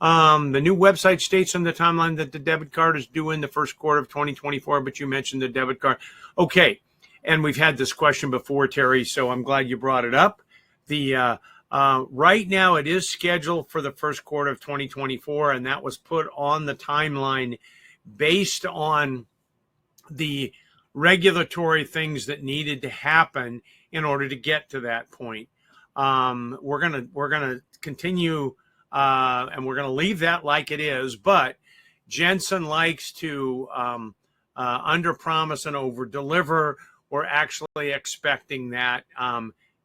The new website states on the timeline that the debit card is due in the first quarter of 2024, but you mentioned the debit card. Okay, and we've had this question before, Terry, so I'm glad you brought it up. Right now it is scheduled for the first quarter of 2024, and that was put on the timeline based on the regulatory things that needed to happen in order to get to that point. We're gonna continue. And we're going to leave that like it is, but Jensen likes to under-promise and over-deliver. We're actually expecting that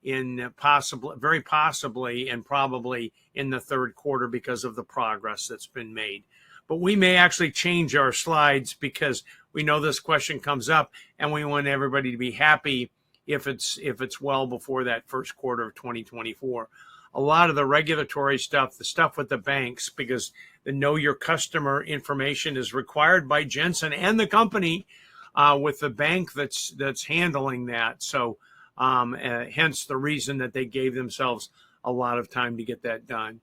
very possibly and probably in the third quarter because of the progress that's been made. But we may actually change our slides because we know this question comes up and we want everybody to be happy if it's well before that first quarter of 2024. A lot of the regulatory stuff, the stuff with the banks, because the know your customer information is required by Jensen and the company with the bank that's handling that. So hence the reason that they gave themselves a lot of time to get that done.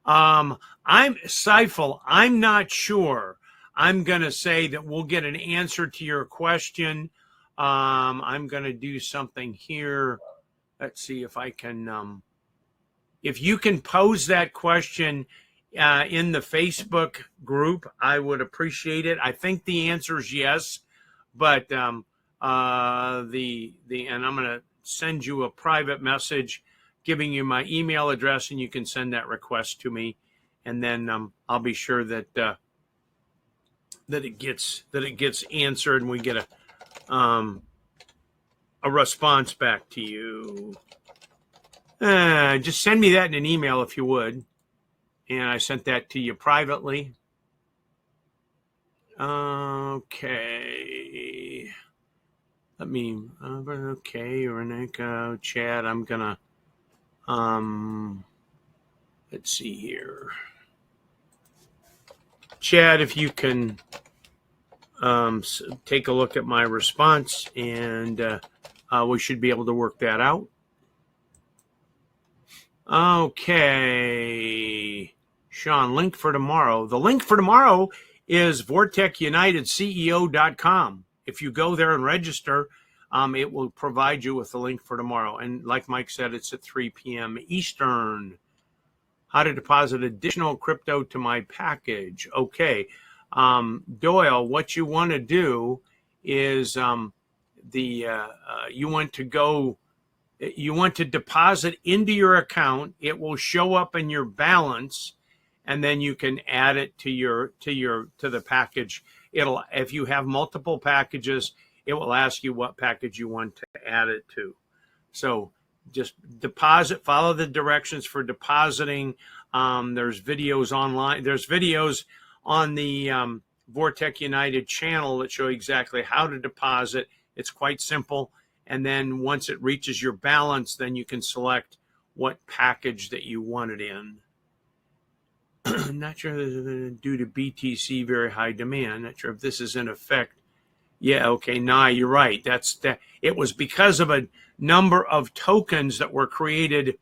Seifel, I'm not sure. I'm going to say that we'll get an answer to your question. I'm going to do something here. Let's see if I can... If you can pose that question in the Facebook group, I would appreciate it. I think the answer is yes, but and I'm going to send you a private message giving you my email address, and you can send that request to me, and then I'll be sure that it gets answered, and we get a response back to you. Just send me that in an email if you would. And I sent that to you privately. Okay. Reneka, Chad, I'm gonna, let's see here. Chad, if you can take a look at my response, and we should be able to work that out. Okay, Sean, link for tomorrow. The link for tomorrow is vortecunitedceo.com. If you go there and register, it will provide you with the link for tomorrow. And like Mike said, it's at 3 p.m. Eastern. How to deposit additional crypto to my package. Okay, Doyle, what you want to do is you want to go you want to deposit into your account. It will show up in your balance, and then you can add it to the package. If you have multiple packages, it will ask you what package you want to add it to. So just deposit, follow the directions for depositing. There's videos online. There's videos on the Vortic United channel that show exactly how to deposit. It's quite simple. And then once it reaches your balance, then you can select what package that you want it in. Not sure due to BTC very high demand. Not sure if this is in effect. Yeah, okay, nah, you're right. It was because of a number of tokens that were created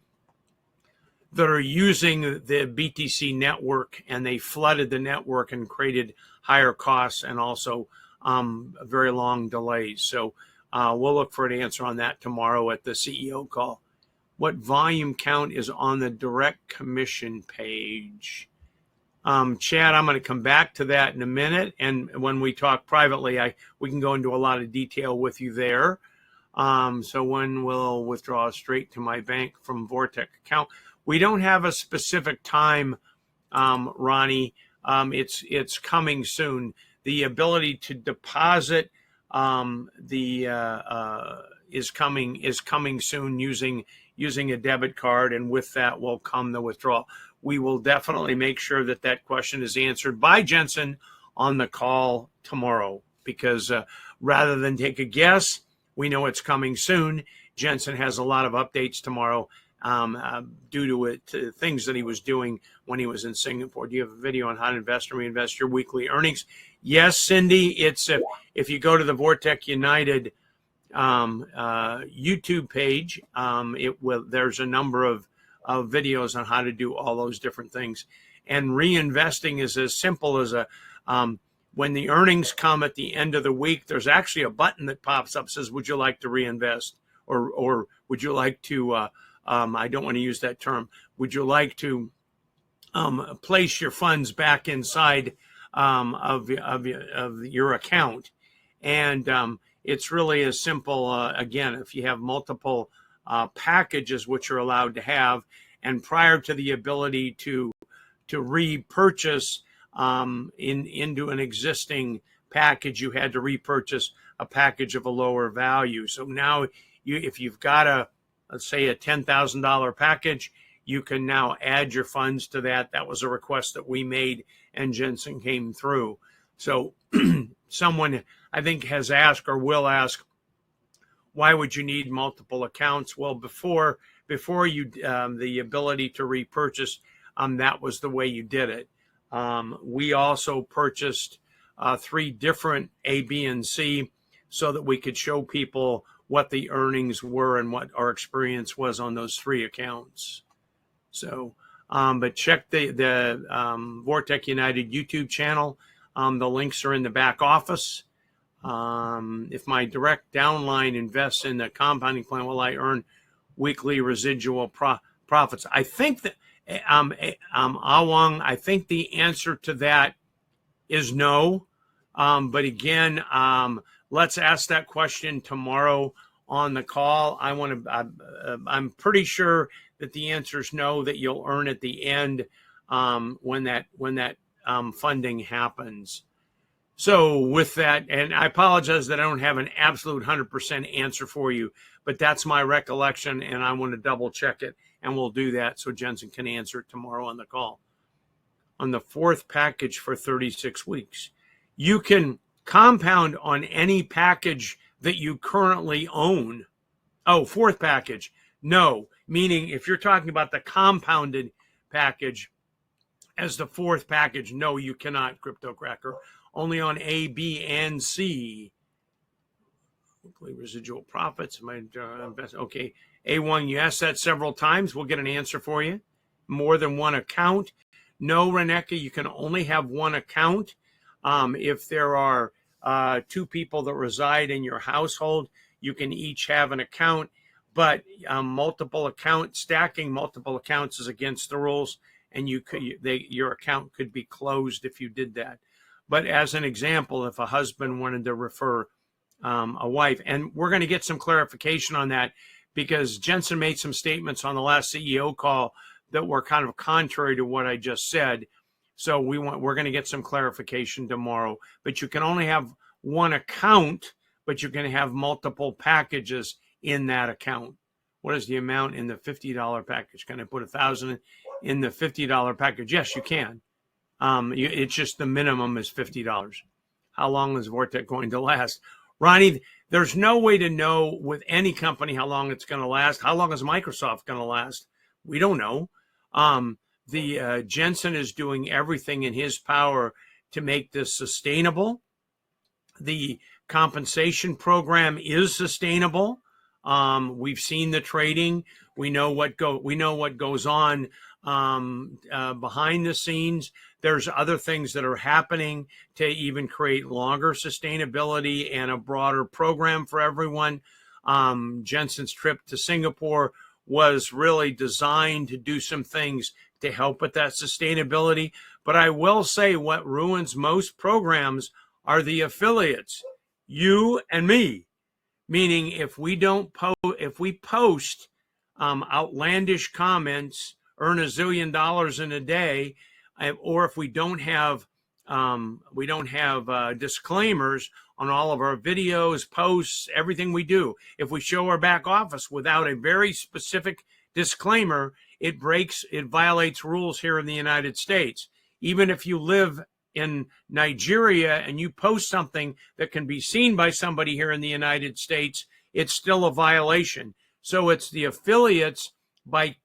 that are using the BTC network, and they flooded the network and created higher costs and also very long delays. So we'll look for an answer on that tomorrow at the CEO call. What volume count is on the direct commission page? Chad, I'm going to come back to that in a minute. And when we talk privately, we can go into a lot of detail with you there. So when we'll withdraw straight to my bank from Vortic account. We don't have a specific time, Ronnie. It's coming soon. The ability to deposit is coming soon using a debit card, and with that will come the withdrawal. We will definitely make sure that question is answered by Jensen on the call tomorrow, because rather than take a guess, we know it's coming soon. Jensen has a lot of updates tomorrow due to things that he was doing when he was in Singapore. Do you have a video on how to invest and reinvest your weekly earnings? Yes, Cindy. It's if you go to the Vortic United YouTube page, there's a number of videos on how to do all those different things. And reinvesting is as simple as when the earnings come at the end of the week, there's actually a button that pops up, says, would you like to reinvest? Or would you like to, I don't want to use that term, would you like to place your funds back inside of your account? And it's really as simple, again, if you have multiple packages, which you're allowed to have, and prior to the ability to repurchase into an existing package, you had to repurchase a package of a lower value. So now if you've got let's say a $10,000 package, you can now add your funds to that. That was a request that we made, and Jensen came through. So someone, I think, has asked or will ask, why would you need multiple accounts? Well, before you the ability to repurchase, that was the way you did it. We also purchased 3 different A, B, and C so that we could show people what the earnings were and what our experience was on those 3 accounts. So, but check the Vortic United YouTube channel. The links are in the back office. If my direct downline invests in the compounding plan, will I earn weekly residual profits? I think that, Awang, I think the answer to that is no. But again, let's ask that question tomorrow on the call. I'm pretty sure that the answer is no, that you'll earn at the end when that funding happens. So with that, and I apologize that I don't have an absolute 100% answer for you, but that's my recollection, and I want to double check it, and we'll do that so Jensen can answer it tomorrow on the call. On the 4th package for 36 weeks, you can compound on any package that you currently own. Oh, 4th package. No, meaning if you're talking about the compounded package as the 4th package, no, you cannot, Crypto Cracker. Only on A, B, and C. Weekly residual profits. Okay. A1, you asked that several times. We'll get an answer for you. More than one account. No, Reneka, you can only have one account. If there are 2 people that reside in your household, you can each have an account. But stacking multiple accounts is against the rules, and your account could be closed if you did that. But as an example, if a husband wanted to refer a wife, and we're going to get some clarification on that, because Jensen made some statements on the last CEO call that were kind of contrary to what I just said. So we're going to get some clarification tomorrow. But you can only have one account, but you can have multiple packages in that account. What is the amount in the $50 package? Can I put 1,000 in the $50 package? Yes, you can. It's just the minimum is $50. How long is Vortic going to last? Ronnie, there's no way to know with any company how long it's going to last. How long is Microsoft going to last? We don't know. Jensen is doing everything in his power to make this sustainable. The compensation program is sustainable. We've seen the trading. We know what goes on behind the scenes. There's other things that are happening to even create longer sustainability and a broader program for everyone. Jensen's trip to Singapore was really designed to do some things to help with that sustainability. But I will say what ruins most programs are the affiliates, you and me. Meaning if we post outlandish comments, earn $1 zillion in a day, or if we don't have disclaimers on all of our videos, posts, everything we do. If we show our back office without a very specific disclaimer, it violates rules here in the United States. Even if you live in Nigeria and you post something that can be seen by somebody here in the United States, it's still a violation. So it's the affiliates by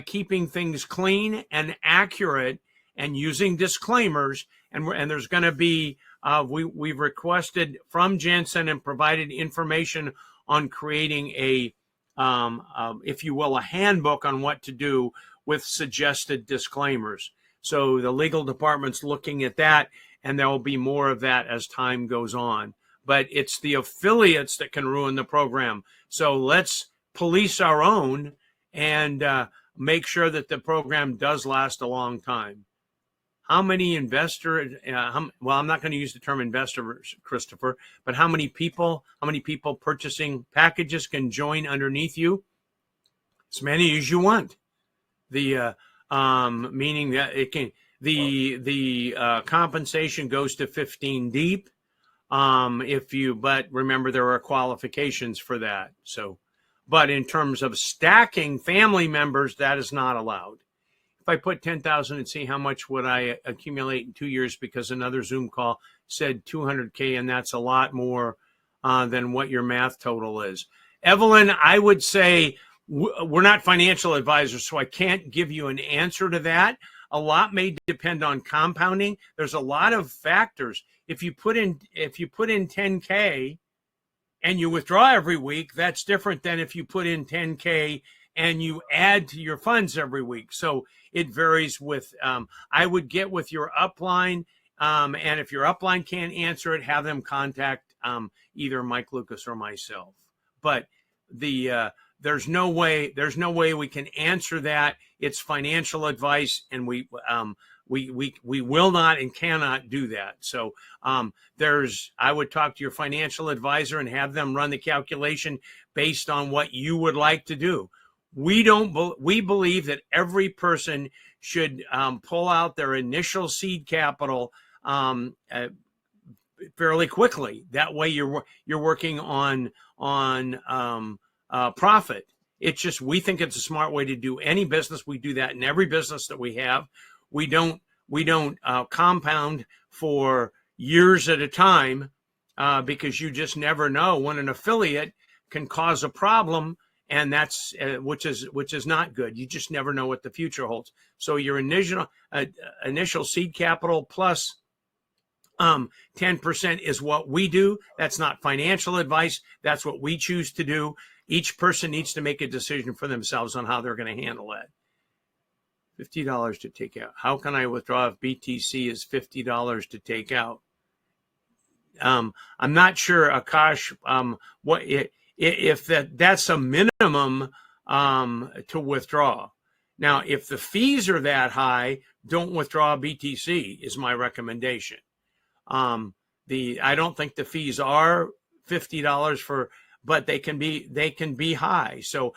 keeping things clean and accurate and using disclaimers. And there's going to be, we've requested from Jensen and provided information on creating if you will, a handbook on what to do with suggested disclaimers. So the legal department's looking at that, and there will be more of that as time goes on. But it's the affiliates that can ruin the program. So let's police our own and make sure that the program does last a long time. How many investors, well, I'm not going to use the term investors, Christopher, but how many people purchasing packages can join underneath you? As many as you want. Meaning that it can, the compensation goes to 15 deep. But remember there are qualifications for that. So, but in terms of stacking family members, that is not allowed. If I put 10,000 and see how much would I accumulate in 2 years, because another Zoom call said 200K, and that's a lot more than what your math total is. Evelyn, I would say we're not financial advisors, so I can't give you an answer to that. A lot may depend on compounding. There's a lot of factors. If you put in 10K and you withdraw every week, that's different than if you put in 10K and you add to your funds every week. So it varies with, I would get with your upline, and if your upline can't answer it, have them contact either Mike Lucas or myself. But there's no way we can answer that. It's financial advice, and we will not and cannot do that. So I would talk to your financial advisor and have them run the calculation based on what you would like to do. We believe that every person should pull out their initial seed capital fairly quickly. That way you're working on profit. It's just, we think it's a smart way to do any business. We do that in every business that we have. We don't compound for years at a time because you just never know when an affiliate can cause a problem, and that's which is not good. You just never know what the future holds. So your initial seed capital plus 10% is what we do. That's not financial advice. That's what we choose to do. Each person needs to make a decision for themselves on how they're going to handle that. $50 to take out. How can I withdraw if BTC is $50 to take out? I'm not sure, Akash, if that's a minimum to withdraw. Now, if the fees are that high, don't withdraw BTC is my recommendation. I don't think the fees are $50 but they can be high. So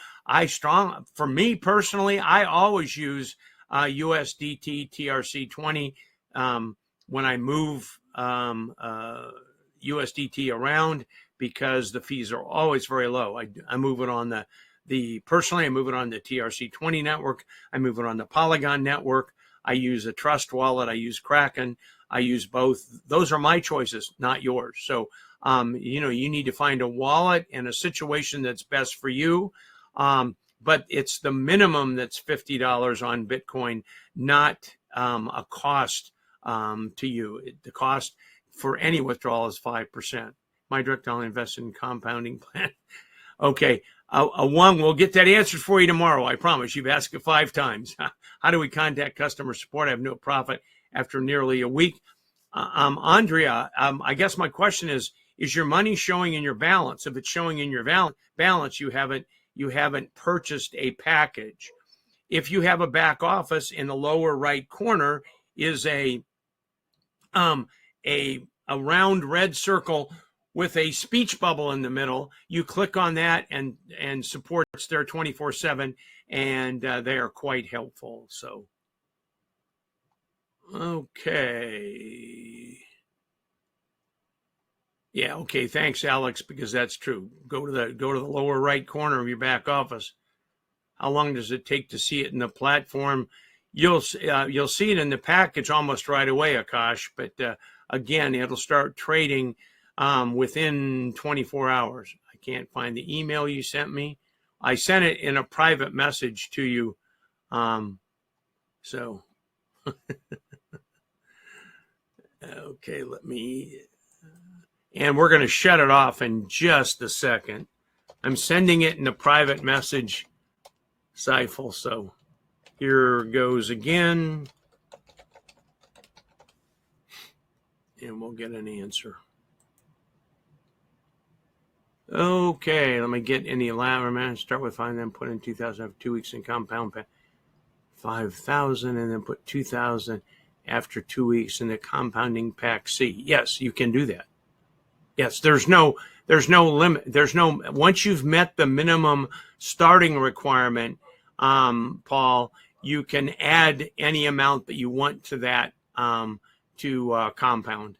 for me personally, I always use USDT TRC20 when I move USDT around, because the fees are always very low. I move it on personally, I move it on the TRC20 network. I move it on the Polygon network. I use a Trust wallet. I use Kraken. I use both. Those are my choices, not yours. So, you need to find a wallet and a situation that's best for you. But it's the minimum that's $50 on Bitcoin, not a cost to you. The cost for any withdrawal is 5%. My direct dollar invested in compounding plan. Okay. One, we'll get that answered for you tomorrow. I promise. You've asked it 5 times. How do we contact customer support? I have no profit after nearly a week. Andrea, I guess my question is your money showing in your balance? If it's showing in your balance, you haven't purchased a package. If you have a back office, in the lower right corner is a round red circle with a speech bubble in the middle. You click on that, and support's there 24/7, and they are quite helpful. So, okay. Yeah, okay. Thanks, Alex, because that's true. Go to the lower right corner of your back office. How long does it take to see it in the platform? You'll see it in the package almost right away, Akash. But again, it'll start trading within 24 hours. I can't find the email you sent me. I sent it in a private message to you. So, okay, and we're going to shut it off in just a second. I'm sending it in a private message, Seifel. So here goes again, and we'll get an answer. Okay, let me get any allowance. Start with 5, then put in 2,000 after 2 weeks in compound pay. 5,000, and then put 2,000 after 2 weeks in the compounding pack C. Yes, you can do that. Yes, there's no limit. Once you've met the minimum starting requirement, Paul, you can add any amount that you want to that to compound.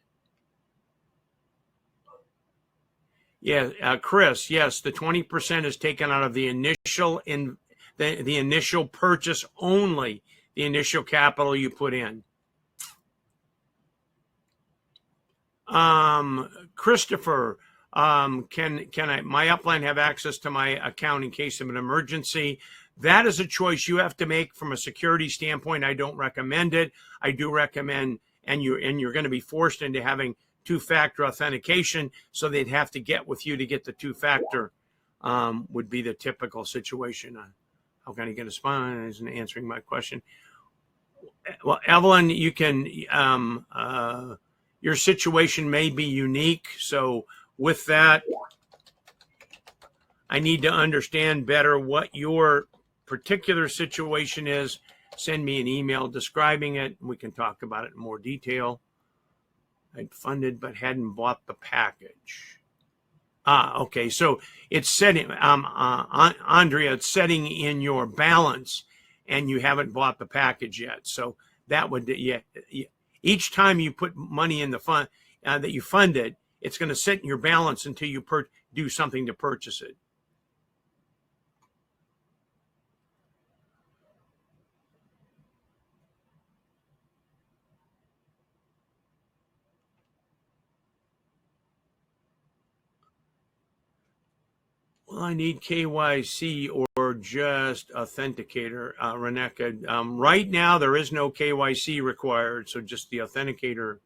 Yeah, Chris. Yes, the 20% is taken out of the initial the initial purchase only, the initial capital you put in. Christopher, can my upline have access to my account in case of an emergency? That is a choice you have to make from a security standpoint. I don't recommend it. I do recommend, and you're going to be forced into having 2-factor authentication, so they'd have to get with you to get the 2-factor. Would be the typical situation. How can I get a spine? Isn't answering my question. Well, Evelyn, you can. Your situation may be unique, so with that, I need to understand better what your particular situation is. Send me an email describing it, and we can talk about it in more detail. I'd funded but hadn't bought the package. Okay. So it's setting, Andrea, it's setting in your balance, and you haven't bought the package yet. So that would, each time you put money in the fund that you funded, it's going to sit in your balance until you do something to purchase it. Well, I need KYC or just authenticator, Reneka. Right now, there is no KYC required, so just the authenticator.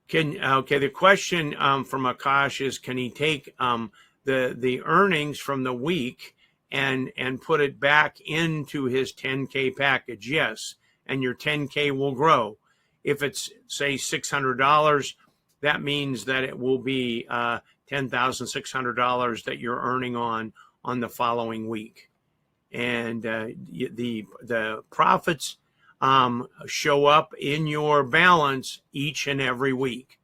The question from Akash is, can he take the earnings from the week and put it back into his 10K package? Yes, and your 10K will grow. If it's, say, $600, that means that it will be $10,600 that you're earning on the following week, and the profits show up in your balance each and every week.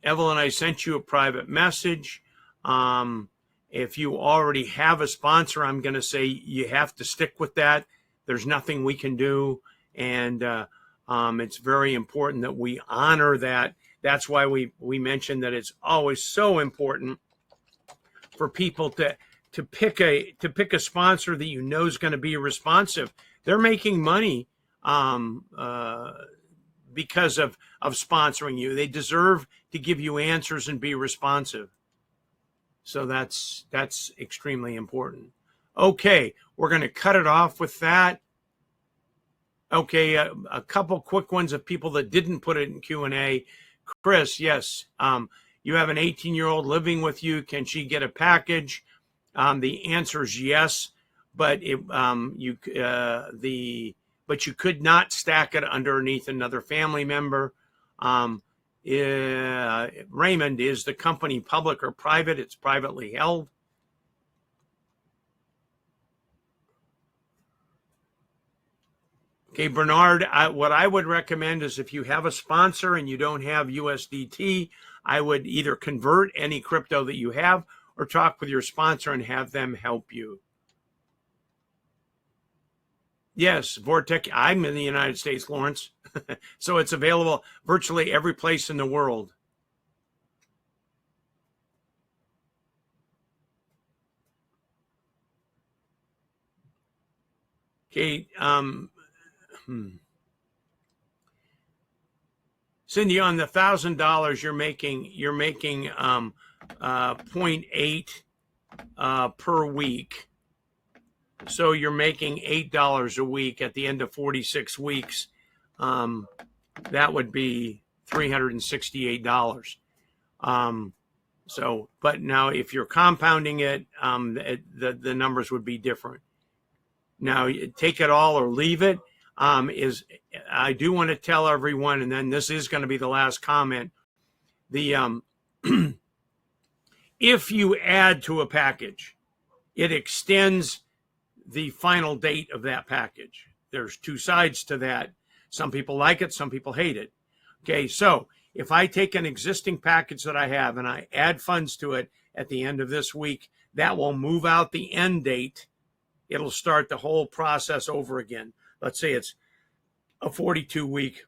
Evelyn, I sent you a private message. If you already have a sponsor, I'm going to say you have to stick with that. There's nothing we can do. And it's very important that we honor that. That's why we mentioned that it's always so important for people to pick a sponsor that you know is going to be responsive. They're making money because of sponsoring you. They deserve to give you answers and be responsive. So that's extremely important. Okay, we're going to cut it off with that. Okay, a couple quick ones of people that didn't put it in Q&A. Chris, yes, you have an 18-year-old living with you. Can she get a package? The answer is yes, but you could not stack it underneath another family member. Raymond, is the company public or private? It's privately held. Okay, Bernard, what I would recommend is if you have a sponsor and you don't have USDT, I would either convert any crypto that you have or talk with your sponsor and have them help you. Yes, Vortic, I'm in the United States, Lawrence. So it's available virtually every place in the world. Okay, Cindy, on the $1,000 you're making 0.8 per week. So you're making $8 a week at the end of 46 weeks. That would be $368. But now if you're compounding it, the numbers would be different. Now, take it all or leave it. I do want to tell everyone, and then this is going to be the last comment. If you add to a package, it extends the final date of that package. There's two sides to that. Some people like it, some people hate it. Okay, so if I take an existing package that I have and I add funds to it at the end of this week, that will move out the end date. It'll start the whole process over again. Let's say it's a 42-week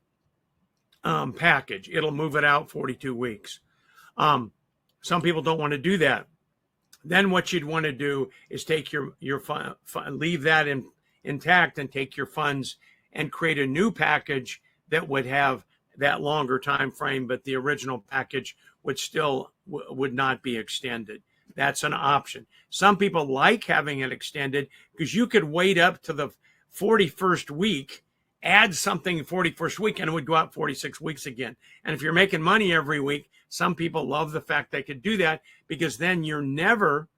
package. It'll move it out 42 weeks. Some people don't want to do that. Then what you'd want to do is take your leave that intact and take your funds and create a new package that would have that longer time frame, but the original package would not be extended. That's an option. Some people like having it extended because you could wait up to the 41st week, add something 41st week, and it would go out 46 weeks again. And if you're making money every week, some people love the fact they could do that because then you're never,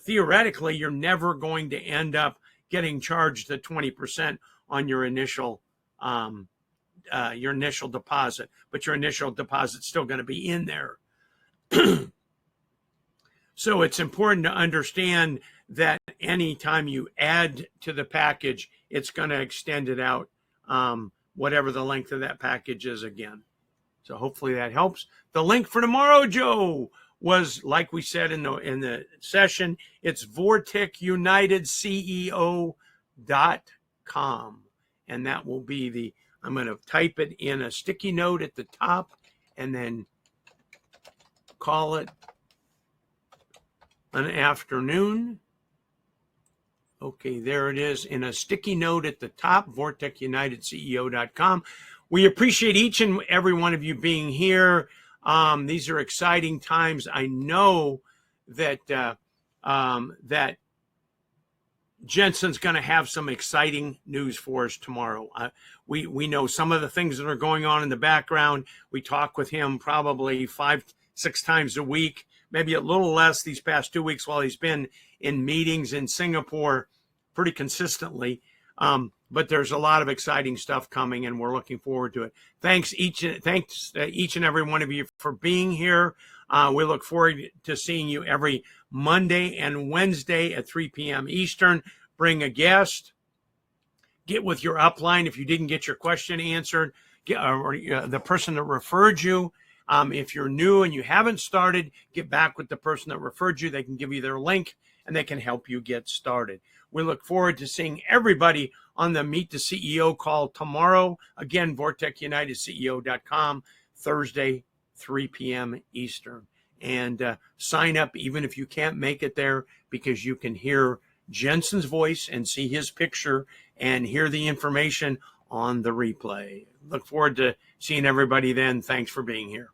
theoretically, you're never going to end up getting charged the 20% on your initial deposit, but your initial deposit's still going to be in there. So it's important to understand that anytime you add to the package, it's going to extend it out, whatever the length of that package is again. So hopefully that helps. The link for tomorrow, Joe, was, like we said in the session, it's vorticunitedceo.com. And that will be I'm going to type it in a sticky note at the top and then call it an afternoon. Okay, there it is in a sticky note at the top, vorticunitedceo.com. We appreciate each and every one of you being here. These are exciting times. I know that that Jensen's going to have some exciting news for us tomorrow. We know some of the things that are going on in the background. We talk with him probably 5-6 times a week, maybe a little less these past 2 weeks while he's been in meetings in Singapore pretty consistently. But there's a lot of exciting stuff coming, and we're looking forward to it. Thanks each and every one of you for being here. We look forward to seeing you every Monday and Wednesday at 3 p.m. Eastern. Bring a guest. Get with your upline if you didn't get your question answered. The person that referred you. If you're new and you haven't started, get back with the person that referred you. They can give you their link and they can help you get started. We look forward to seeing everybody on the Meet the CEO call tomorrow. Again, vortecunitedceo.com, Thursday, 3 p.m. Eastern. And sign up even if you can't make it there, because you can hear Jensen's voice and see his picture and hear the information on the replay. Look forward to seeing everybody then. Thanks for being here.